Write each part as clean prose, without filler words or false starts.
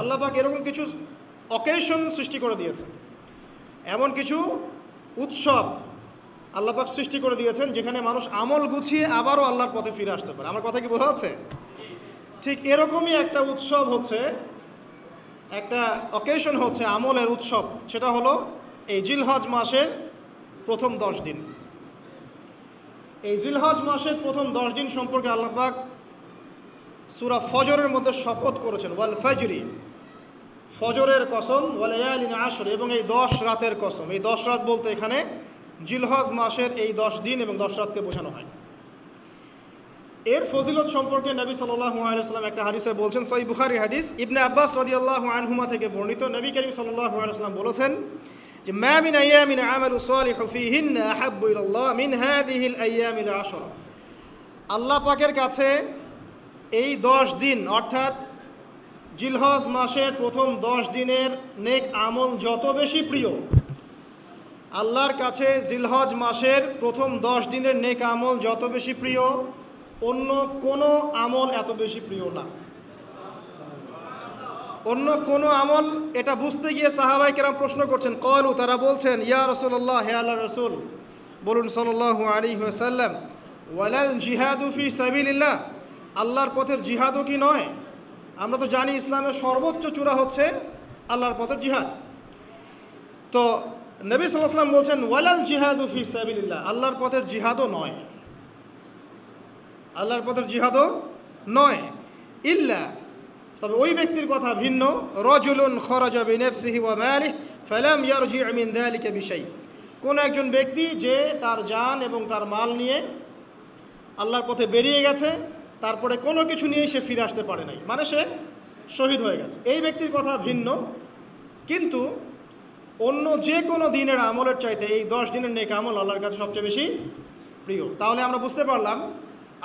আল্লাহ পাক এরকম কিছু অকেশন সৃষ্টি করে দিয়েছেন, এমন কিছু উৎসব আল্লাহ পাক সৃষ্টি করে দিয়েছেন যেখানে মানুষ আমল গুছিয়ে আবারও আল্লাহর পথে ফিরে আসতে পারে। আমার কথা কি বোঝা যাচ্ছে? ঠিক এরকমই একটা উৎসব হচ্ছে, একটা অকেশন হচ্ছে আমলের উৎসব, সেটা হলো এই জিলহজ মাসের প্রথম 10 দিন। এই জিলহজ মাসের প্রথম 10 দিন সম্পর্কে আল্লাহ পাক সূরা ফজরের মধ্যে শপথ করেছেন, ওয়াল ফাজরি, ফজরের কসম, ওয়াল লায়ালিন আশর, এবং এই 10 রাতের কসম। এই 10 রাত বলতে এখানে জিলহজ মাসের এই 10 দিন এবং 10 রাতকে বোঝানো হয়। এর ফজিলত সম্পর্কে নবী সাল্লাল্লাহু আলাইহি ওয়াসাল্লাম একটা হাদিসে বলছেন, সহিহ বুখারীর হাদিস, ইবনে আব্বাস রাদিয়াল্লাহু আনহুমা থেকে বর্ণিত, নবী করিম সাল্লাল্লাহু আলাইহি ওয়াসাল্লাম বলেছেন যে মা মিন আইয়ামিন আমালু সালিহু ফীহিন্না আহাব্বু ইলাল্লাহ মিন হাযিহিল আইয়ামিল আশর। আল্লাহ পাকের কাছে এই 10 দিন অর্থাৎ জিলহজ মাসের প্রথম 10 দিনের নেক আমল যত বেশি প্রিয়, আল্লাহর কাছে জিলহজ মাসের প্রথম 10 দিনের নেক আমল যত বেশি প্রিয়, অন্য কোনো আমল এত বেশি প্রিয় না। অন্য কোনো আমল, এটা বুঝতে গিয়ে সাহাবায়ে কেরাম প্রশ্ন করছেন, ক্বালু, তারা বলছেন, ইয়া রাসূলুল্লাহ, হে আল্লাহর রাসূল, বলুন সাল্লাল্লাহু আলাইহি ওয়াসাল্লাম, ওয়ালাল জিহাদু ফি সাবিলিল্লাহ, আল্লাহর পথের জিহাদও কি নয়? আমরা তো জানি ইসলামের সর্বোচ্চ চূড়া হচ্ছে আল্লাহর পথের জিহাদ। তো নবী সাল্লাল্লাহু আলাইহি ওয়াসাল্লাম বলছেন, ওয়ালাল জিহাদু ফি সাবিলিল্লাহ, আল্লাহর পথের জিহাদও নয়, আল্লাহর পথের জিহাদও নয়, ইল্লা, তবে ওই ব্যক্তির কথা ভিন্ন, রাজুলুন খরাজা বিনাফসিহি ওয়া মালিহি ফালাম ইয়ারজি' মিন যালিকা বিশাই, কোন একজন ব্যক্তি যে তার জান এবং তার মাল নিয়ে আল্লাহর পথে বেরিয়ে গেছে, তারপরে কোনো কিছু নিয়ে সে ফিরে আসতে পারে নাই, মানে সে শহীদ হয়ে গেছে, এই ব্যক্তির কথা ভিন্ন। কিন্তু অন্য যে কোনো দিনের আমলের চাইতে এই 10 দিনের নেক আমল আল্লাহর কাছে সবচেয়ে বেশি প্রিয়। তাহলে আমরা বুঝতে পারলাম,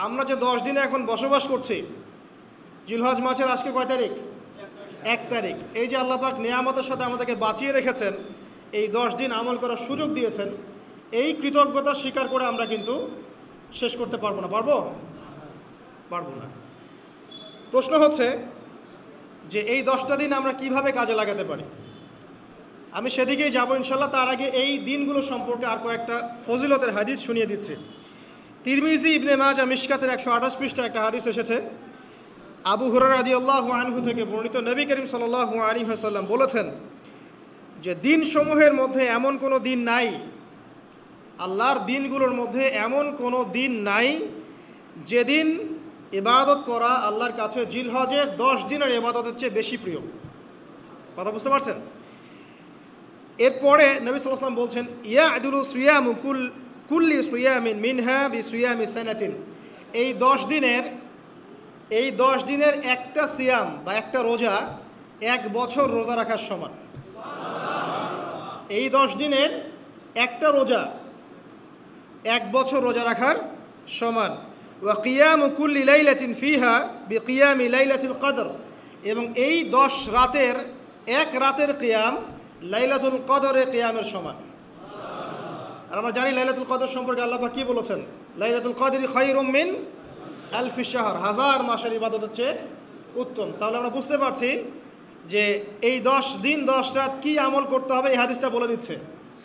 আমরা যে 10 দিনে এখন বসবাস করছি, জিলহজ মাসের আজকে কয় তারিখ? 1 তারিখ। এই যে আল্লাহ পাক নিয়ামতের সাথে আমাদেরকে বাঁচিয়ে রেখেছেন, এই 10 দিন আমল করার সুযোগ দিয়েছেন, এই কৃতজ্ঞতা স্বীকার করে আমরা কিন্তু শেষ করতে পারবো না। পারবো না। প্রশ্ন হচ্ছে যে এই 10টা দিন আমরা কিভাবে কাজে লাগাতে পারি। আমি সেদিকেই যাব ইনশাল্লাহ। তার আগে এই দিনগুলো সম্পর্কে আর কয়েকটা ফজিলতের হাদিস শুনিয়ে দিচ্ছি। তিরমিজি, ইবনে মাজাহ, মিশকাতের 128 পৃষ্ঠা একটা হাদিস এসেছে, আবু হুরায়রা রাদিয়াল্লাহু আনহু থেকে বর্ণিত, নবী করিম সাল্লাল্লাহু আলাইহি ওয়াসাল্লাম বলেছেন যে দিনসমূহের মধ্যে এমন কোনো দিন নাই, আল্লাহর দিনগুলোর মধ্যে এমন কোনো দিন নাই যেদিন ইবাদত করা আল্লাহর কাছে জিলহজের 10 দিনের ইবাদতের চেয়ে বেশি প্রিয়। কথা বুঝতে পারছেন? এরপরে নবী সাল্লাল্লাহু আলাইহি ওয়াসাল্লাম বলছেন, ইয়াদুলু সিয়ামু কুল্লি সিয়ামিন মিনহা বিসিয়ামি সানাতিন, এই 10 দিনের একটা সিয়াম বা একটা রোজা 1 বছর রোজা রাখার সমান। এই 10 দিনের একটা রোজা 1 বছর রোজা রাখার সমান। ওয়া কিয়ামু কুল্লি লাইলাতিন ফিহা বিকিয়ামি লাইলাতুল কদর, এবং এই 10 রাতের এক রাতের কিয়াম লাইলাতুল কদরের কিয়ামের সমান। আর আমরা জানি লাইলাতুল কদর সম্পর্কে আল্লাহ পাক কি বলেছেন, লাইলাতুল কদরি খায়রুম মিন আলফি শাহর, 1000 মাসের ইবাদতের চেয়ে উত্তম। তাহলে আমরা বুঝতে পারছি যে এই 10 দিন 10 রাত কি আমল করতে হবে, এই হাদিসটা বলে দিচ্ছে,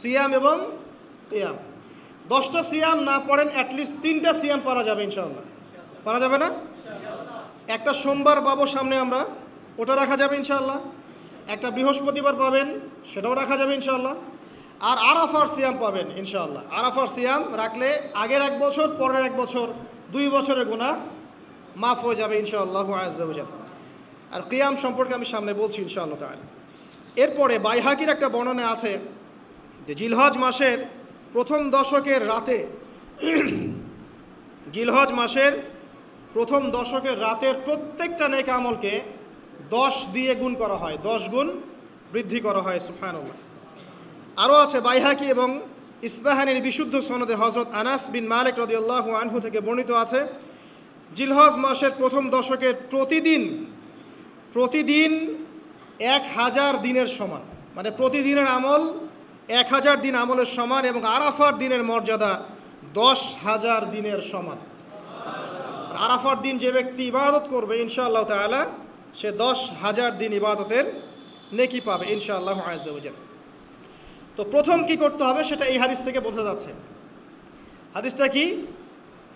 সিয়াম এবং কিয়াম। 10টা সিয়াম না পড়েন, অ্যাটলিস্ট 3টা সিয়াম পারা যাবে ইনশাআল্লাহ। পারা যাবে না? একটা সোমবার পাবো সামনে আমরা, ওটা রাখা যাবে ইনশাআল্লাহ। একটা বৃহস্পতিবার পাবেন, সেটাও রাখা যাবে ইনশাআল্লাহ। আর আরাফার সিয়াম পাবেন ইনশাআল্লাহ। আরাফার সিয়াম রাখলে আগের 1 বছর, পরের 1 বছর, 2 বছরের গুনাহ মাফ হয়ে যাবে ইনশাআল্লাহ আযজা ওয়া জাল্লা। আর কিয়াম সম্পর্কে আমি সামনে বলছি ইনশাআল্লাহ তাআলা। এরপরে বাইহাকির একটা বর্ণনা আছে যে জিলহজ মাসের প্রথম দশকের রাতে, জিলহজ মাসের প্রথম দশকের রাতের প্রত্যেকটা নেক আমলকে 10 দিয়ে গুণ করা হয়, 10 গুণ বৃদ্ধি করা হয়। সুবহানাল্লাহ। আরও আছে বাইহাকি এবং ইসবাহানির বিশুদ্ধ সনদে হযরত আনাস বিন মালিক রাদিয়াল্লাহু আনহু থেকে বর্ণিত আছে, জিলহজ মাসের প্রথম দশকের প্রতিদিন 1000 দিনের সমান, মানে প্রতিদিনের আমল 1000 দিন আমলের সমান, এবং আরাফার দিনের মর্যাদা 10,000 দিনের সমান। আরাফার দিন যে ব্যক্তি ইবাদত করবে ইনশাআল্লাহ তাআলা সে 10,000 দিন ইবাদতের নেকি পাবে ইনশাআল্লাহ আযজা ওয়া জাল। তো প্রথম কি করতে হবে সেটা এই হাদিস থেকে বোঝা যাচ্ছে। হাদিসটা কি?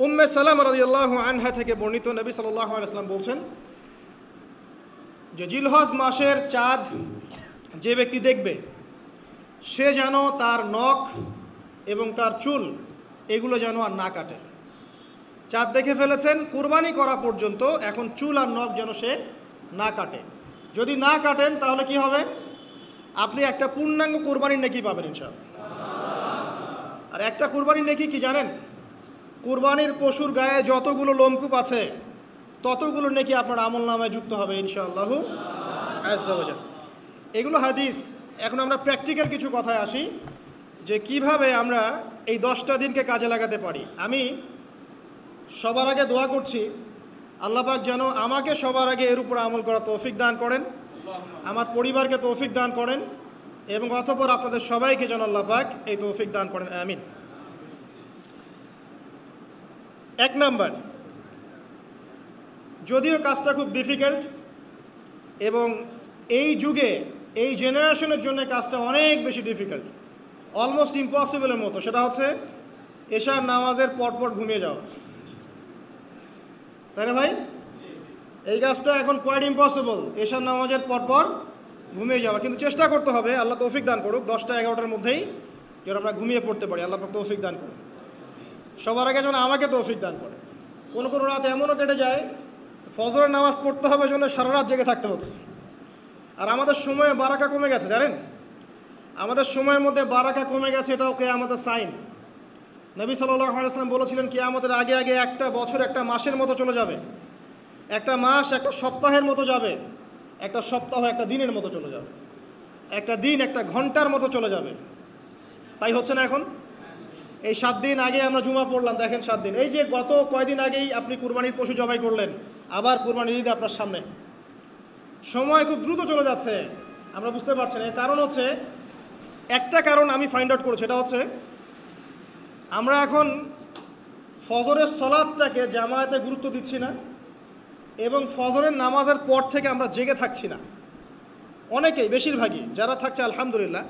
উম্মে সালামা রাদিয়াল্লাহু আনহা থেকে বর্ণিত, নবী সাল্লাল্লাহু আলাইহি ওয়াসাল্লাম বলছেন যে জিলহজ মাসের চাঁদ যে ব্যক্তি দেখবে সে যেন তার নখ এবং তার চুল এগুলো যেন আর না কাটে। চাঁদ দেখে ফেলেছেন, কুরবানি করা পর্যন্ত এখন চুল আর নখ যেন সে না কাটে। যদি না কাটেন তাহলে কি হবে? আপনি একটা পূর্ণাঙ্গ কুরবানির নেকি পাবেন ইনশাআল্লাহ। আর একটা কুরবানির নেকি কি জানেন? কুরবানির পশুর গায়ে যতগুলো লোমকূপ আছে ততগুলো নেকি আপনার আমল নামায় যুক্ত হবে ইনশাআল্লাহ আযজা ওয়া জাল। এগুলো হাদিস। এখন আমরা প্র্যাকটিক্যাল কিছু কথায় আসি যে কিভাবে আমরা এই 10টা দিনকে কাজে লাগাতে পারি। আমি সবার আগে দোয়া করছি আল্লাহ পাক যেন আমাকে সবার আগে এর উপর আমল করা তৌফিক দান করেন, আমার পরিবারকে তৌফিক দান করেন এবং অতঃপর আপনাদের সবাইকে যেন আল্লাহ পাক এই তৌফিক দান করেন, আমিন। 1 নাম্বার, যদিও কাজটা খুব ডিফিকাল্ট এবং এই যুগে এই জেনারেশনের জন্য কাজটা অনেক বেশি ডিফিকাল্ট, অলমোস্ট ইম্পসিবলের মতো, সেটা হচ্ছে এশার নামাজের পরপর ঘুমিয়ে যাওয়া। তাই না ভাই? এই কাজটা এখন কোয়াইট ইম্পসিবল, এশার নামাজের পরপর ঘুমিয়ে যাওয়া। কিন্তু চেষ্টা করতে হবে, আল্লাহ তৌফিক দান করুক, 10টা 11টার মধ্যেই যেন আমরা ঘুমিয়ে পড়তে পারি। আল্লাহ পাক তৌফিক দান করুন। সবার আগে যেন আমাকে তৌফিক দান করে। কোনো কোনো রাত এমনও কেটে যায় ফজরের নামাজ পড়তে হবে জন্য সারা রাত জেগে থাকতে হচ্ছে। আর আমাদের সময়ে বারাকা কমে গেছে, জানেন? আমাদের সময়ের মধ্যে বারাকা কমে গেছে, এটাও কিয়ামতের সাইন। নবী সাল্লাল্লাহু আলাইহি ওয়াসাল্লাম বলেছিলেন কিয়ামতের আগে আগে একটা বছর একটা মাসের মতো চলে যাবে, একটা মাস একটা সপ্তাহের মতো যাবে, একটা সপ্তাহ একটা দিনের মতো চলে যাবে, একটা দিন একটা ঘন্টার মতো চলে যাবে। তাই হচ্ছে না এখন? এই 7 দিন আগে আমরা জুমা পড়লাম, দেখেন 7 দিন। এই যে গত কয়দিন আগেই আপনি কুরবানির পশু জবাই করলেন, আবার কুরবানির ঈদ আপনার সামনে। সময় খুব দ্রুত চলে যাচ্ছে, আমরা বুঝতে পারছি না। এর কারণ হচ্ছে, একটা কারণ আমি ফাইন্ড আউট করেছি, সেটা হচ্ছে আমরা এখন ফজরের সলাতটাকে জামায়াতে গুরুত্ব দিচ্ছি না এবং ফজরের নামাজের পর থেকে আমরা জেগে থাকছি না। অনেকেই, বেশিরভাগই যারা থাকছে আলহামদুলিল্লাহ।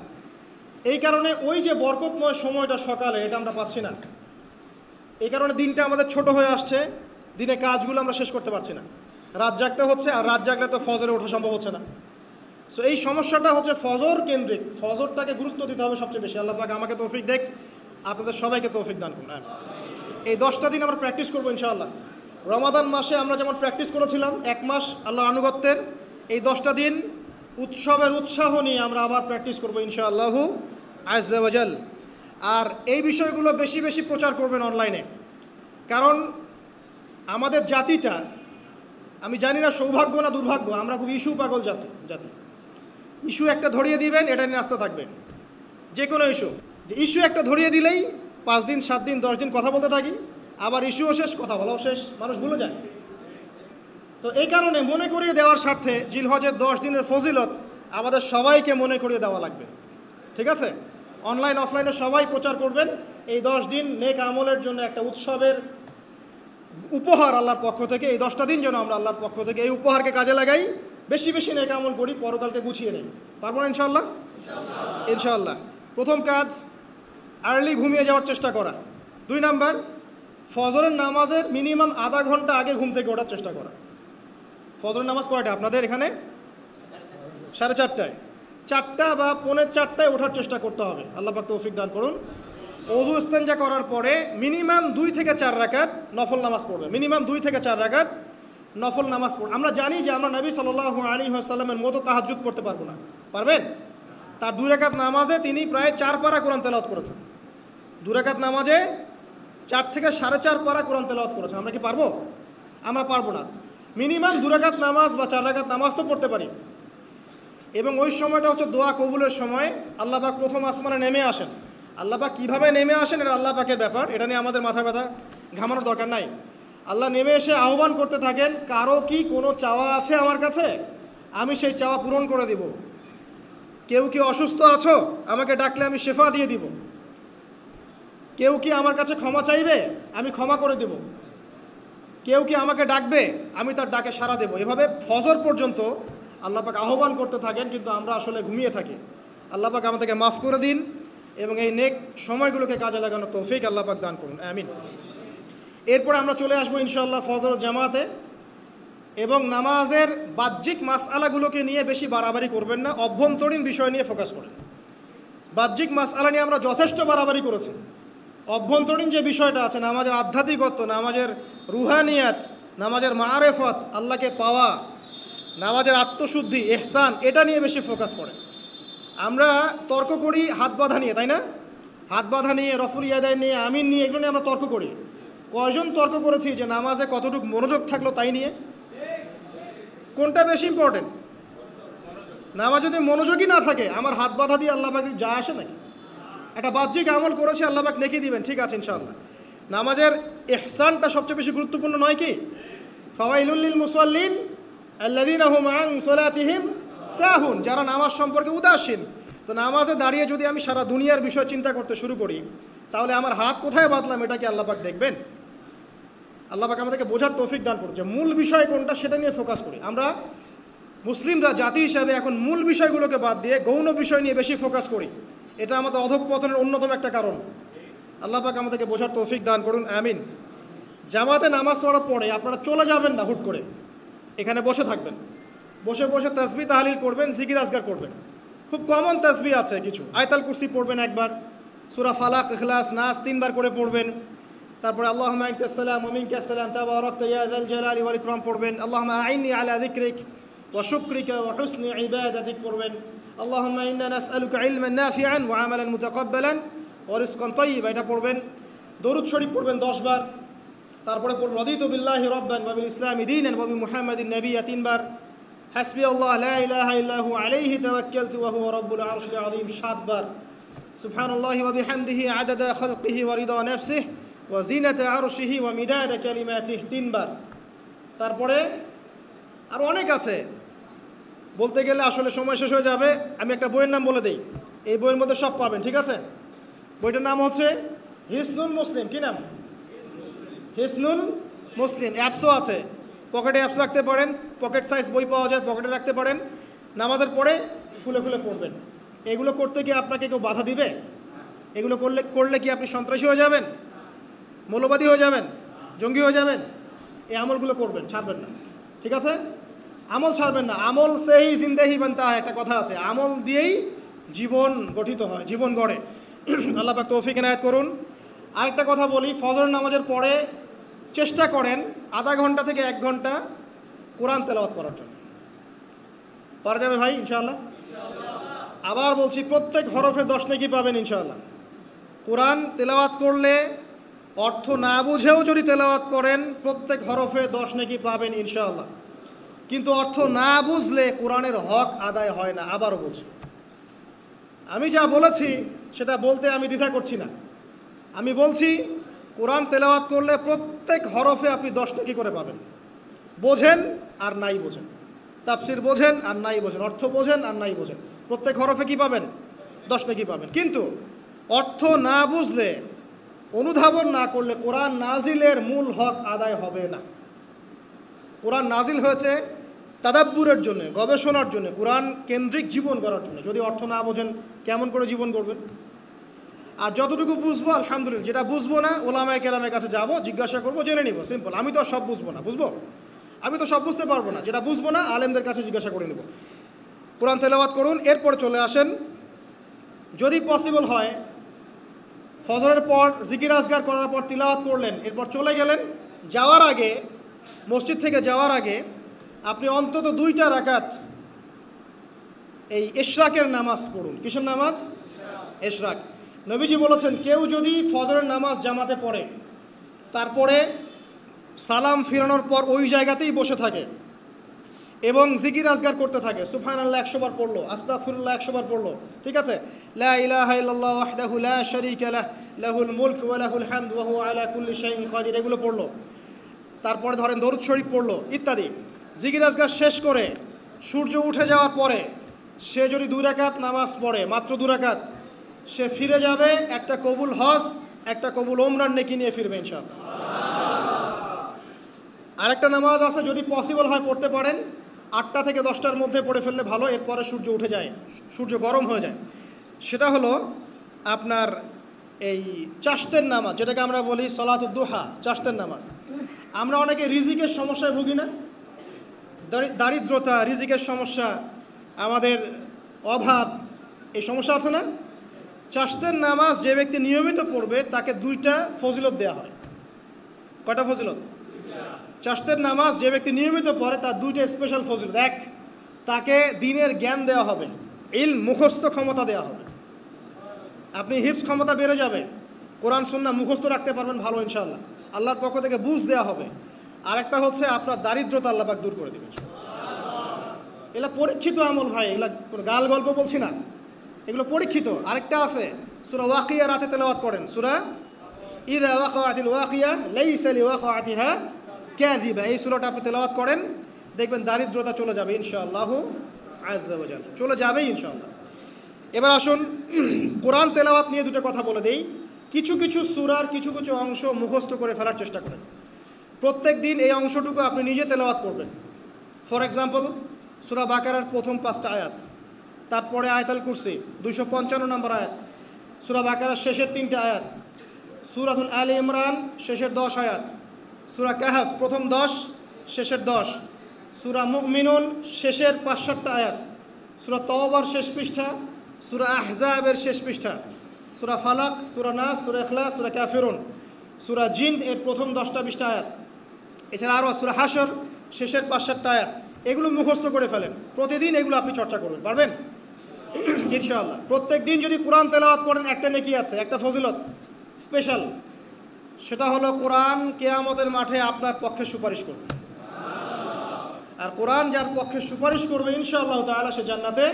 এই কারণে ওই যে বরকতময় সময়টা সকালে, এটা আমরা পাচ্ছি না। এই কারণে দিনটা আমাদের ছোট হয়ে আসছে, দিনে কাজগুলো আমরা শেষ করতে পারছি না, রাত জাগতে হচ্ছে। আর রাত জাগলে তো ফজরে ওঠা সম্ভব হচ্ছে না। সো এই সমস্যাটা হচ্ছে ফজর কেন্দ্রিক, ফজরটাকে গুরুত্ব দিতে হবে সবচেয়ে বেশি। আল্লাহ পাক আমাকে তৌফিক দেখ, আপনাদের সবাইকে তৌফিক দান করুন। এই 10টা দিন আমরা প্র্যাকটিস করবো ইনশাআল্লাহ। রমাদান মাসে আমরা যেমন প্র্যাকটিস করেছিলাম 1 মাস আল্লাহর আনুগত্যের, এই 10টা দিন উৎসবের উৎসাহ নিয়ে আমরা আবার প্র্যাকটিস করবো ইনশাআল্লাহ আযজা ওয়া জাল। আর এই বিষয়গুলো বেশি বেশি প্রচার করবেন অনলাইনে, কারণ আমাদের জাতিটা, আমি জানি না সৌভাগ্য না দুর্ভাগ্য, আমরা খুব ইস্যু পাগল জাতি। ইস্যু একটা ধরিয়ে দিবেন, এটা নিয়ে আসতে থাকবে, যে কোনো ইস্যু। যে ইস্যু একটা ধরিয়ে দিলেই 5 দিন 7 দিন 10 দিন কথা বলতে থাকি, আবার ইস্যুও শেষ, কথা বলাও শেষ, মানুষ ভুলে যায়। তো এই কারণে মনে করিয়ে দেওয়ার স্বার্থে জিলহজের 10 দিনের ফজিলত আমাদের সবাইকে মনে করিয়ে দেওয়া লাগবে, ঠিক আছে? অনলাইন অফলাইনে সবাই প্রচার করবেন। এই 10 দিন নেক আমলের জন্য একটা উৎসবের উপহার আল্লাহর পক্ষ থেকে। এই 10টা দিন যেন আমরা আল্লাহর পক্ষ থেকে এই উপহারকে কাজে লাগাই, বেশি বেশি নেক আমল করি, পরকালকে গুছিয়ে নেই। পারবো না ইনশাআল্লাহ? ইনশাআল্লাহ। প্রথম কাজ, আর্লি ঘুমিয়ে যাওয়ার চেষ্টা করা। 2 নাম্বার, ফজরের নামাজের মিনিমাম আধা ঘন্টা আগে ঘুম থেকে ওঠার চেষ্টা করা। ফজরের নামাজ কয়টা আপনাদের এখানে? 4:30টায়। 4টা বা 4:45টায় ওঠার চেষ্টা করতে হবে। আল্লাহ পাক তৌফিক দান করুন। ওযু ইস্তেনজা করার পরে মিনিমাম 2 থেকে 4 রাকাত নফল নামাজ পড়বে, মিনিমাম 2 থেকে 4 রাকাত নফল নামাজ পড়বে। আমরা জানি যে আমরা নবী সাল্লাল্লাহু আলাইহি ওয়াসাল্লামের মতো তাহাজ্জুদ পড়তে পারবো না, পারবেন? তার 2 রাকাত নামাজে তিনি প্রায় 4 পারা কোরআন তেলাওয়াত করেছেন। 2 রাকাত নামাজে 4 থেকে 4.5 পারা কোরআন তেলাওয়াত করেছেন। আমরা কি পারবো? আমরা পারবো না। মিনিমাম 2 রাকাত নামাজ বা 4 রাকাত নামাজ তো পড়তে পারি। এবং ওই সময়টা হচ্ছে দোয়া কবুলের সময়। আল্লাহ পাক প্রথম আসমানে নেমে আসেন। আল্লাহ পাক কীভাবে নেমে আসেন এটা আল্লাহ পাকের ব্যাপার, এটা নিয়ে আমাদের মাথা ব্যথা ঘামানোর দরকার নাই। আল্লাহ নেমে এসে আহ্বান করতে থাকেন, কারো কি কোনো চাওয়া আছে আমার কাছে? আমি সেই চাওয়া পূরণ করে দিব। কেউ কি অসুস্থ আছো? আমাকে ডাকলে আমি শেফা দিয়ে দিব। কেউ কি আমার কাছে ক্ষমা চাইবে? আমি ক্ষমা করে দেব। কেউ কি আমাকে ডাকবে, আমি তার ডাকে সাড়া দেব। এভাবে ফজর পর্যন্ত আল্লাহ পাক আহ্বান করতে থাকেন, কিন্তু আমরা আসলে ঘুমিয়ে থাকি। আল্লাহ পাক আমাদেরকে মাফ করে দিন এবং এই নেক সময়গুলোকে কাজে লাগানোর তৌফিক আল্লাহ পাক দান করুন, আমিন। এরপরে আমরা চলে আসবো ইনশাআল্লাহ ফজর জামাতে। এবং নামাজের বাহ্যিক মাসআলাগুলোকে নিয়ে বেশি বাড়াবাড়ি করবেন না, অভ্যন্তরীণ বিষয় নিয়ে ফোকাস করেন। বাহ্যিক মাসআলা নিয়ে আমরা যথেষ্ট বাড়াবাড়ি করেছি। অভ্যন্তরীণ যে বিষয়টা আছে, নামাজের আধ্যাত্মিকত্ব, নামাজের রুহানিয়াত, নামাজের মারেফত, আল্লাহকে পাওয়া, নামাজের আত্মশুদ্ধি, ইহসান, এটা নিয়ে বেশি ফোকাস করে। আমরা তর্ক করি হাত বাঁধা নিয়ে, তাই না? হাত বাঁধা নিয়ে, রফুল ইয়াদায় নিয়ে, আমিন নিয়ে, এগুলো নিয়ে আমরা তর্ক করি। কয়জন তর্ক করেছি যে নামাজে কতটুকু মনোযোগ থাকলো তাই নিয়ে? কোনটা বেশি ইম্পর্টেন্ট? নামাজ যদি মনোযোগই না থাকে, আমার হাত বাঁধা দিয়ে আল্লাহ পাক যা আসে নাকি? একটা বাহ্যিক আমল করেছি, আল্লাহ পাক নেকি দিবেন, ঠিক আছে ইনশাআল্লাহ। নামাজের ইহসানটা সবচেয়ে বেশি গুরুত্বপূর্ণ নয় কি? ফাওয়াইলুল লিল মুসাল্লিন আল্লাযীনা হুম আন সালাতিহিম সাহুন, যারা নামাজ সম্পর্কে উদাসীন। তো নামাজে দাঁড়িয়ে যদি আমি সারা দুনিয়ার বিষয় চিন্তা করতে শুরু করি, তাহলে আমার হাত কোথায় বাঁধলাম এটা কি আল্লাহ পাক দেখবেন? আল্লাহ পাক আমাদেরকে বোঝার তৌফিক দান করুন যে মূল বিষয় কোনটা, সেটা নিয়ে ফোকাস করি। আমরা মুসলিমরা জাতি হিসাবে এখন মূল বিষয়গুলোকে বাদ দিয়ে গৌণ বিষয় নিয়ে বেশি ফোকাস করি। এটা আমাদের অধঃপতনের অন্যতম একটা কারণ। আল্লাহ পাক আমাদেরকে বোঝার তৌফিক দান করুন, আমিন। জামাতে নামাজ পড়ার পরে আপনারা চলে যাবেন না হুট করে, এখানে বসে থাকবেন। বসে বসে তাসবিহ তাহলিল করবেন, জিকির আজগার করবেন। খুব কমন তাসবিহ আছে কিছু। আয়াতুল কুরসি পড়বেন একবার, সূরা ফালাক, ইখলাস, নাস 3 বার করে পড়বেন। তারপরে আল্লাহুম্মা আনতাস সালাম ওয়া মিনকাস সালাম তাবারাকতা ইয়া যাল জালালি ওয়াল ইকরাম পড়বেন। আল্লাহুম্মা আইন্নি আলা যিকরিক ওয়া শুকরিকা ওয়া হুসনি ইবাদাতিক পড়বেন। আল্লাহুম্মা ইন্না নাসআলুকা ইলমান নাফিআন ওয়া আমালান মুতাকাব্বালান ওয়া রিজকান তাইয়্যিবা, এটা পড়বেন। দরুদ শরীফ পড়বেন 10 বার। তারপরে পড়বেন রাদিতু বিল্লাহি রাব্বান ওয়া বিল ইসলামি দীনান ওয়া বি মুহাম্মাদিন নাবিয়্যা 3 বার। হাসবি আল্লাহ লা ইলাহা ইল্লা হু আলাইহি তাওয়াক্কালতু ওয়া হুয়া রাব্বুল আরশিল আযীম 7 বার। সুবহানাল্লাহি ওয়া বিহামদিহি আদাদা খালকিহি ওয়া রিদা নাফসিহি ওয়া জিনাতা আরশিহি ওয়া মিদাদা কালিমাতিহি 3 বার। তারপরে আর অনেক আছে, বলতে গেলে আসলে সময় শেষ হয়ে যাবে। আমি একটা বইয়ের নাম বলে দেই, এই বইয়ের মধ্যে সব পাবেন, ঠিক আছে? বইটার নাম হচ্ছে হিসনুল মুসলিম। কি নাম? হিসনুল মুসলিম। অ্যাপসও আছে, পকেটে অ্যাপস রাখতে পারেন, পকেট সাইজ বই পাওয়া যায়, পকেটে রাখতে পারেন। নামাজের পরে খুলে খুলে পড়বেন। এগুলো করতে গিয়ে আপনাকে কেউ বাধা দিবে? এগুলো করলে কি আপনি সন্ত্রাসী হয়ে যাবেন, মৌলবাদী হয়ে যাবেন, জঙ্গি হয়ে যাবেন? এই আমলগুলো করবেন, ছাড়বেন না, ঠিক আছে? আমল ছাড়বেন না। আমল সেই জিন্দেহি বানতা হয়, একটা কথা আছে, আমল দিয়েই জীবন গঠিত হয়, জীবন গড়ে। আল্লাহ পাক তৌফিক এনায়েত করুন। আরেকটা কথা বলি, ফজর নামাজের পরে চেষ্টা করেন আধা ঘন্টা থেকে 1 ঘন্টা কোরআন তেলাওয়াত করার জন্য। পারা যাবে ভাই ইনশাআল্লাহ? আবার বলছি, প্রত্যেক হরফে 10 নেকি পাবেন ইনশাআল্লাহ। কোরআন তেলাওয়াত করলে, অর্থ না বুঝেও যদি তেলাওয়াত করেন, প্রত্যেক হরফে 10 নেকি পাবেন ইনশাআল্লাহ। কিন্তু অর্থ না বুঝলে কোরআনের হক আদায় হয় না। আবারও বলছি, আমি যা বলেছি সেটা বলতে আমি দ্বিধা করছি না। আমি বলছি কোরআন তেলাওয়াত করলে প্রত্যেক হরফে আপনি 10 নেকি করে পাবেন। বোঝেন আর নাই বোঝেন, তাফসির বোঝেন আর নাই বোঝেন, অর্থ বোঝেন আর নাই বোঝেন, প্রত্যেক হরফে কি পাবেন? 10 নেকি পাবেন। কিন্তু অর্থ না বুঝলে, অনুধাবন না করলে কোরআন নাজিলের মূল হক আদায় হবে না। কোরআন নাজিল হয়েছে তাদাব্বুরের জন্য, গবেষণার জন্য, কোরআন কেন্দ্রিক জীবন গড়ার জন্য। যদি অর্থ না বোঝেন কেমন করে জীবন করবেন? আর যতটুকু বুঝবো আলহামদুলিল্লাহ, যেটা বুঝবো না ওলামায়ে কেরামের কাছে যাব, জিজ্ঞাসা করবো, জেনে নিব, সিম্পল। আমি তো সব বুঝবো না, বুঝবো? আমি তো সব বুঝতে পারবো না। যেটা বুঝবো না আলেমদের কাছে জিজ্ঞাসা করে নেব। কোরআন তেলাওয়াত করুন। এরপর চলে আসেন, যদি পসিবল হয়, ফজরের পর জিকির আজগার করার পর তিলাওয়াত করলেন, এরপর চলে গেলেন, যাওয়ার আগে, মসজিদ থেকে যাওয়ার আগে আপনি অন্তত 2টা রাকাত এই ইশরাকের নামাজ পড়ুন। কিসের নামাজ? ইশরাক। নবীজি বলেছেন, কেউ যদি ফজরের নামাজ জামাতে পড়ে, তারপরে সালাম ফিরানোর পর ওই জায়গাতেই বসে থাকে এবং জিকির আজগার করতে থাকে, সুবহানাল্লাহ 100 বার পড়লো, আস্তাগফিরুল্লাহ 100 বার পড়লো, ঠিক আছে? লা ইলাহা ইল্লাল্লাহ ওয়াহদাহু লা শারীকা লাহু লাহুল মুলক ওয়া লাহুল হামদ ওয়া হুয়া আলা কুল্লি শাইইন কাদির, এগুলো পড়লো। তারপরে ধরেন দরুদ শরীফ পড়লো ইত্যাদি। জিকির আজগার শেষ করে সূর্য উঠে যাওয়ার পরে সে যদি 2 রাকাত নামাজ পড়ে, মাত্র 2 রাকাত, সে ফিরে যাবে একটা কবুল হজ, একটা কবুল ওমরার নেকি নিয়ে ফিরবে ইনশাআল্লাহ। আরেকটা নামাজ আছে, যদি পসিবল হয় পড়তে পারেন, 8টা থেকে 10টার মধ্যে পড়ে ফেললে ভালো, এরপরে সূর্য উঠে যায়, সূর্য গরম হয়ে যায়। সেটা হলো আপনার এই চাষ্টের নামাজ, যেটাকে আমরা বলি সলাতুদ দুহা, চাষ্টের নামাজ। আমরা অনেকে রিজিকের সমস্যায় ভুগি না, দারিদ্রতা, রিজিকের সমস্যা, আমাদের অভাব, এই সমস্যা আছে না? চাষ্টের নামাজ যে ব্যক্তি নিয়মিত পড়বে তাকে 2টা ফজিলত দেওয়া হয়। কয়টা ফজিলত? চাষ্টের নামাজ যে ব্যক্তি নিয়মিত পড়ে তার 2টা স্পেশাল ফজিলত। এক, তাকে দিনের জ্ঞান দেওয়া হবে, ইলম মুখস্থ ক্ষমতা দেওয়া হবে, আপনি হিফজ ক্ষমতা বেড়ে যাবে, কোরআন সুন্নাহ মুখস্থ রাখতে পারবেন ভালো ইনশাআল্লাহ, আল্লাহর পক্ষ থেকে বুঝ দেওয়া হবে। আরেকটা হচ্ছে আপনার দারিদ্রতা আল্লাহ পাক দূর করে দেবেন। এগুলো পরীক্ষিত আমল ভাই, এগুলো কোনো গাল গল্প বলছি না, এগুলো পরীক্ষিত। আরেকটা আছে, সূরা ওয়াকিয়া রাতে তেলাওয়াত করেন, সূরা ইযা ওয়াকাআতিল ওয়াকিয়া লাইসা লিওয়াকাআতিহা কাযিবা, এই সূরাটা আপনি তেলাওয়াত করেন, দেখবেন দারিদ্রতা চলে যাবে ইনশাআল্লাহু আযজা ওয়া জাল, চলে যাবেই ইনশাআল্লাহ। এবার আসুন কোরআন তেলাওয়াত নিয়ে 2টা কথা বলে দেই। কিছু কিছু সূরার কিছু কিছু অংশ মুখস্থ করে ফেলার চেষ্টা করেন, প্রত্যেক দিন এই অংশটুকু আপনি নিজে তেলাওয়াত করবেন। ফর এক্সাম্পল, সূরা বাকারার প্রথম 5টা আয়াত, তারপরে আয়াতুল কুরসি 255 নম্বর আয়াত, সূরা বাকারার শেষের 3টা আয়াত, সূরাতুল আলে ইমরান শেষের 10 আয়াত, সূরা কাহফ প্রথম 10 শেষের 10, সূরা মুমিনুন শেষের 5-7টা আয়াত, সূরা তওবার শেষ পৃষ্ঠা, সূরা আহজাবের শেষ পৃষ্ঠা, সূরা ফালাক, সূরা নাস, সূরা ইখলাস, সূরা কাফিরুন, সূরা জিন এর প্রথম 10টা-20টা আয়াত, এছাড়া আরও সূরা হাশর শেষের 5-7টা আয়াত। এগুলো মুখস্থ করে ফেলেন, প্রতিদিন এগুলো আপনি চর্চা করবেন, পারবেন ইনশাআল্লাহ। প্রত্যেক দিন যদি কোরআন তেলাওয়াত করেন একটা নেকি আছে, একটা ফজিলত স্পেশাল, সেটা হলো কোরআন কিয়ামতের মাঠে আপনার পক্ষে সুপারিশ করবে। আর কোরআন যার পক্ষে সুপারিশ করবে ইনশাআল্লাহ তাআলা সে জান্নাতে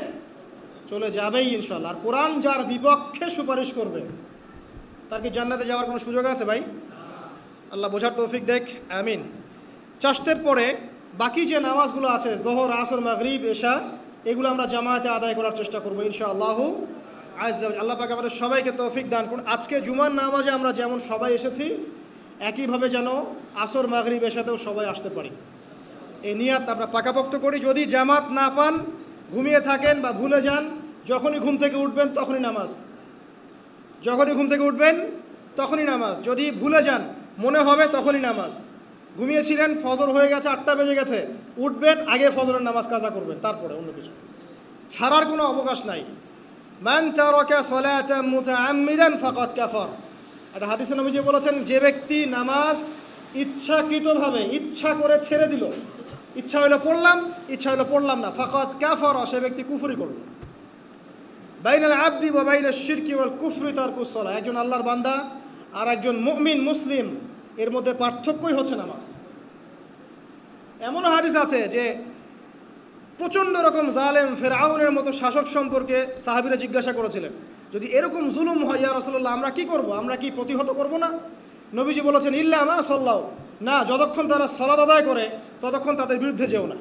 চলে যাবেই ইনশাআল্লাহ। আর কোরআন যার বিপক্ষে সুপারিশ করবে তার কি জান্নাতে যাওয়ার কোনো সুযোগ আছে ভাই? আল্লাহ বোঝার তৌফিক দেখ, আমিন। চাষ্টের পরে বাকি যে নামাজগুলো আছে, জোহর, আসর, মাগরিব, এশা, এগুলো আমরা জামায়াতে আদায় করার চেষ্টা করবো ইনশাআল্লাহ আজ্জা। আল্লাহ পাক আমাদের সবাইকে তৌফিক দান করুন। আজকে জুমার নামাজে আমরা যেমন সবাই এসেছি, একইভাবে যেন আসর, মাগরিব, এশাতেও সবাই আসতে পারি, এই নিয়াত আমরা পাকাপোক্ত করি। যদি জামাত না পান, ঘুমিয়ে থাকেন বা ভুলে যান, যখনই ঘুম থেকে উঠবেন তখনই নামাজ, যখনই ঘুম থেকে উঠবেন তখনই নামাজ, যদি ভুলে যান মনে হবে তখনই নামাজ। ঘুমিয়েছিলেন, ফজর হয়ে গেছে, 8টা বেজে গেছে, উঠবেন, আগে ফজরের নামাজ কাজা করবেন, তারপরে অন্য কিছু ছাড়ার কোনো অবকাশ নাই। মান তারাকা সালাতান মুতাআম্মিদান ফাকাদ কাফার, একটা হাদিসে নবীজি বলেছেন, যে ব্যক্তি নামাজ ইচ্ছাকৃতভাবে ইচ্ছা করে ছেড়ে দিল, ইচ্ছা হইলো পড়লাম, ইচ্ছা হইলো পড়লাম না, ফাকাদ কাফার, সে ব্যক্তি কুফরি করল। বাইনাল আবদি ওয়া বাইনাশ শিরকি ওয়াল কুফরি তারকুস সালাহ, একজন আল্লাহর বান্দা আর একজন মুমিন মুসলিম এর মধ্যে পার্থক্যই হচ্ছে নামাজ। এমনও হাদিস আছে যে প্রচণ্ড রকম জালেম ফেরাউনের মতো শাসক সম্পর্কে সাহাবীরা জিজ্ঞাসা করেছিলেন, যদি এরকম জুলুম হয় ইয়া রাসূলুল্লাহ, আমরা কি করব, আমরা কি প্রতিহত করব না? নবীজি বলেছেন, ইল্লা মা সাল্লাও, না, যতক্ষণ তারা সালাত আদায় করে ততক্ষণ তাদের বিরুদ্ধে যেও না।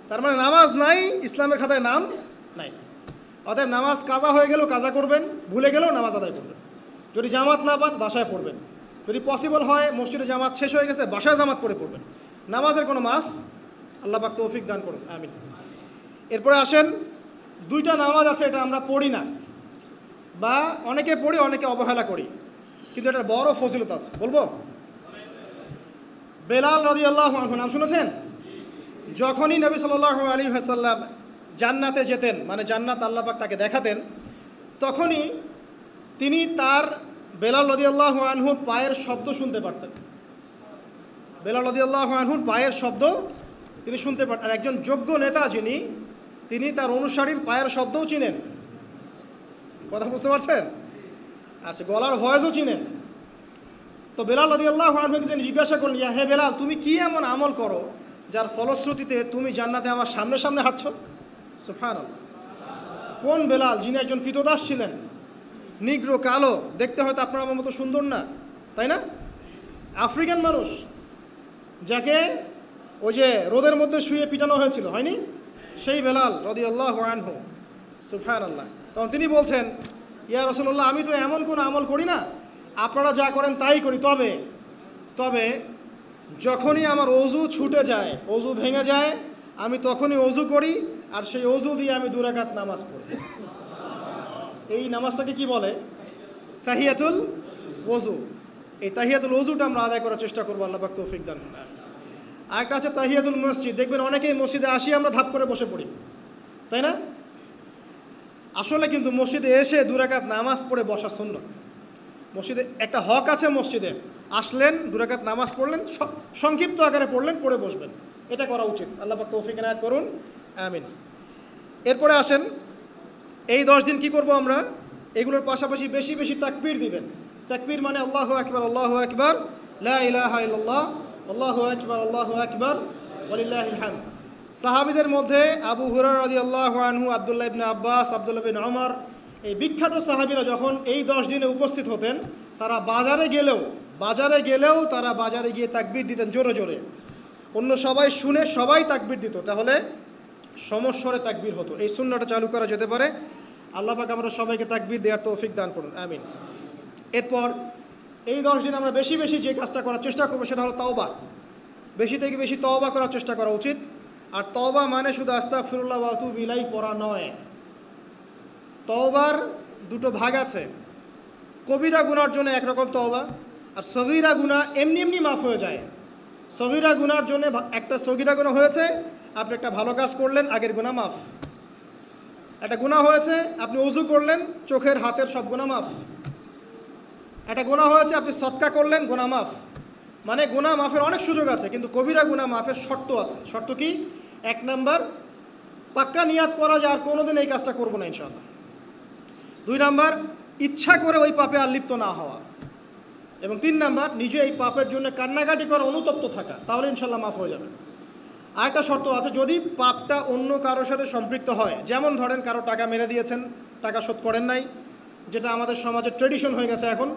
তার মানে নামাজ নাই, ইসলামের খাতায় নাম নাই। অতএব নামাজ কাজা হয়ে গেলেও কাজা করবেন, ভুলে গেলেও নামাজ আদায় করবেন। যদি জামাত না পান বাসায় পড়বেন, যদি পসিবল হয় মসজিদে জামাত শেষ হয়ে গেছে বাসায় জামাত করে পড়বেন। নামাজের কোনো মাফ আল্লাহ পাক তৌফিক দান করুন, আমিন। এরপরে আসেন, 2টা নামাজ আছে, এটা আমরা পড়ি না, বা অনেকে পড়ি অনেকে অবহেলা করি, কিন্তু এটা বড় ফজিলত আছে, বলবো। বেলাল রাদিয়াল্লাহু আনহু নাম শুনেছেন? যখনই নবী সাল্লাল্লাহু আলাইহি ওয়াসাল্লাম জান্নাতে যেতেন, মানে জান্নাত আল্লাহ পাক তাকে দেখাতেন, তখনই তিনি তার বেলাল রাদিয়াল্লাহু আনহুর পায়ের শব্দ শুনতে পারতেন। বেলাল রাদিয়াল্লাহু আনহুর পায়ের শব্দ তিনি শুনতে পারতেন। আর একজন যোগ্য নেতা যিনি, তিনি তার অনুসারীর পায়ের শব্দও চিনেন। কথা বুঝতে পারছেন? আচ্ছা, গলার ভয়েসও চিনেন। তো বেলাল রাদিয়াল্লাহু আনহুকে তিনি জিজ্ঞাসা করলেন, ইয়া হে বেলাল, তুমি কি এমন আমল করো যার ফলশ্রুতিতে তুমি জান্নাতে আমার সামনে সামনে হাঁটছো? সুবহানাল্লাহ। কোন বেলাল? যিনি একজন কৃতদাস ছিলেন, নিগ্রো, কালো, দেখতে হয়তো আপনার আমার মতো সুন্দর না, তাই না? আফ্রিকান মানুষ, যাকে ওই যে রোদের মধ্যে শুয়ে পিটানো হয়েছিল, হয়নি? সেই বেলাল রাদিয়াল্লাহু আনহু, সুবহানাল্লাহ। তখন তিনি বলছেন, ইয়া রাসূলুল্লাহ, আমি তো এমন কোনো আমল করি না, আপনারা যা করেন তাই করি, তবে যখনই আমার অজু ছুটে যায়, অজু ভেঙে যায়, আমি তখনই অজু করি, আর সেই অজু দিয়ে আমি 2 রাকাত নামাজ পড়ি। এই নামাজটাকে কি বলে? তাহিয়াতুল ওযু। এই তাহিয়াতুল ওযুটা আমরা আদায় করার চেষ্টা করবো, আল্লাহ পাক তৌফিক দান করুন। আরেকটা আছে তাহিয়াতুল মসজিদ। দেখবেন অনেকেই মসজিদে আসি আমরা ধাপ করে বসে পড়ি, তাই না? আসলে কিন্তু মসজিদে এসে 2 রাকাত নামাজ পড়ে বসা সুন্নাত। মসজিদে একটা হক আছে, মসজিদের আসলেন 2 রাকাত নামাজ পড়লেন, সংক্ষিপ্ত আকারে পড়লেন, পড়ে বসবেন, এটা করা উচিত। আল্লাহ পাক তৌফিক এনায়েত করুন, আমিন। এরপরে আসেন, এই 10 দিন কি করব আমরা? এগুলোর পাশাপাশি বেশি বেশি তাকবীর দিবেন। তাকবীর মানে আল্লাহু আকবার, আল্লাহু আকবার, লা ইলাহা ইল্লাল্লাহ, আল্লাহু আকবার, আল্লাহু আকবার, ওয়ালিল্লাহিল হামদ। সাহাবীদের মধ্যে আবু হুরায়রা রাদিয়াল্লাহু আনহু, আব্দুল্লাহ ইবনে আব্বাস, আব্দুল্লাহ বিন ওমর, এই বিখ্যাত সাহাবীরা যখন এই 10 দিনে উপস্থিত হতেন, তারা বাজারে গেলেও তারা বাজারে গিয়ে তাকবীর দিতেন জোরে জোরে। অন্য সবাই শুনে সবাই তাকবীর দিত, তাহলে সমস্বরে তাকবীর হতো। এই সুন্নাহটা চালু করা যেতে পারে। আল্লাহ পাক আমরা সবাইকে তাকবীর দেওয়ার তৌফিক দান করুন, আমিন। এরপর এই 10 দিন আমরা বেশি বেশি যে কাজটা করার চেষ্টা করবো সেটা হলো তওবা। বেশি থেকে বেশি তওবা করার চেষ্টা করা উচিত। আর তওবা মানে শুধু আস্তাগফিরুল্লাহ ওয়া আতুবু ইলাইহি পড়া নয়। তওবার 2টো ভাগ আছে। কবিরা গুনার জন্য একরকম তওবা, আর সগীরা গুনাহ এমনি এমনি মাফ হয়ে যায়। সগীরা গুনার জন্য একটা সগীরা গুনাহ হয়েছে, আপনি একটা ভালো কাজ করলেন, আগের গুনাহ মাফ। একটা গুনাহ হয়েছে, আপনি ওযু করলেন, চোখের হাতের সব গুনাহ মাফ। একটা গুনাহ হয়েছে, আপনি সদকা করলেন, গুনাহ মাফ। মানে গুনাহ মাফের অনেক সুযোগ আছে, কিন্তু কবিরা গুনাহ মাফের শর্ত আছে। শর্ত কি? 1 নাম্বার, পাক্কা নিয়াত করা যে আর কোনোদিন এই কাজটা করবো না ইনশাআল্লাহ। 2 নাম্বার, ইচ্ছা করে ওই পাপে আর লিপ্ত না হওয়া। এবং 3 নাম্বার, নিজে এই পাপের জন্য কান্নাকাটি করা, অনুতপ্ত থাকা, তাহলে ইনশাআল্লাহ মাফ হয়ে যাবে। আরেকটা শর্ত আছে, যদি পাপটা অন্য কারোর সাথে সম্পৃক্ত হয়, যেমন ধরেন কারো টাকা মেরে দিয়েছেন, টাকা শোধ করেন নাই, যেটা আমাদের সমাজের ট্রেডিশন হয়ে গেছে এখন।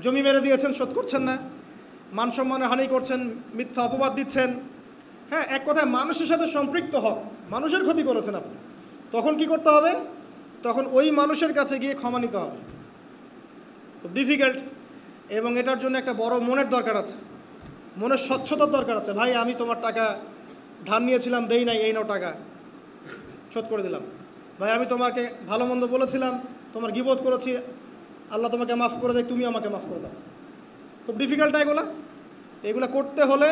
জমি মেরে দিয়েছেন, শোধ করছেন না, মান সম্মানের হানি করছেন, মিথ্যা অপবাদ দিচ্ছেন, হ্যাঁ, এক কথায় মানুষের সাথে সম্পৃক্ত হক, মানুষের ক্ষতি করেছেন আপনি, তখন কি করতে হবে? তখন ওই মানুষের কাছে গিয়ে ক্ষমা নিতে হবে। খুব ডিফিকাল্ট, এবং এটার জন্য একটা বড় মনের দরকার আছে, মনের স্বচ্ছতার দরকার আছে। ভাই, আমি তোমার টাকা ধার নিয়েছিলাম, দেই নাই, এই নাও টাকা, শোধ করে দিলাম। ভাই, আমি তোমাকে ভালো মন্দ বলেছিলাম, তোমার গীবত করেছি, আল্লাহ তোমাকে মাফ করে দেয়, তুমি আমাকে মাফ করে দাও। খুব ডিফিকাল্ট এগুলো করতে হলে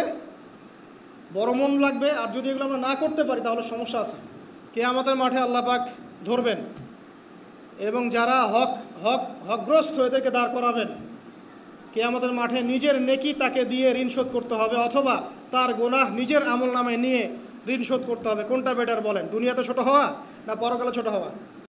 বড় মন লাগবে। আর যদি এগুলো আমরা না করতে পারি তাহলে সমস্যা আছে। কিয়ামতের মাঠে আল্লাহ পাক ধরবেন, এবং যারা হকগ্রস্ত এদেরকে দাঁড় করাবেন। কিয়ামতের মাঠে নিজের নেকি তাকে দিয়ে ঋণ শোধ করতে হবে, অথবা তার গুনাহ নিজের আমল নামে নিয়ে ঋণ শোধ করতে হবে। কোনটা বেটার বলেন? দুনিয়াতে ছোট হওয়া না পরকালে ছোট হওয়া?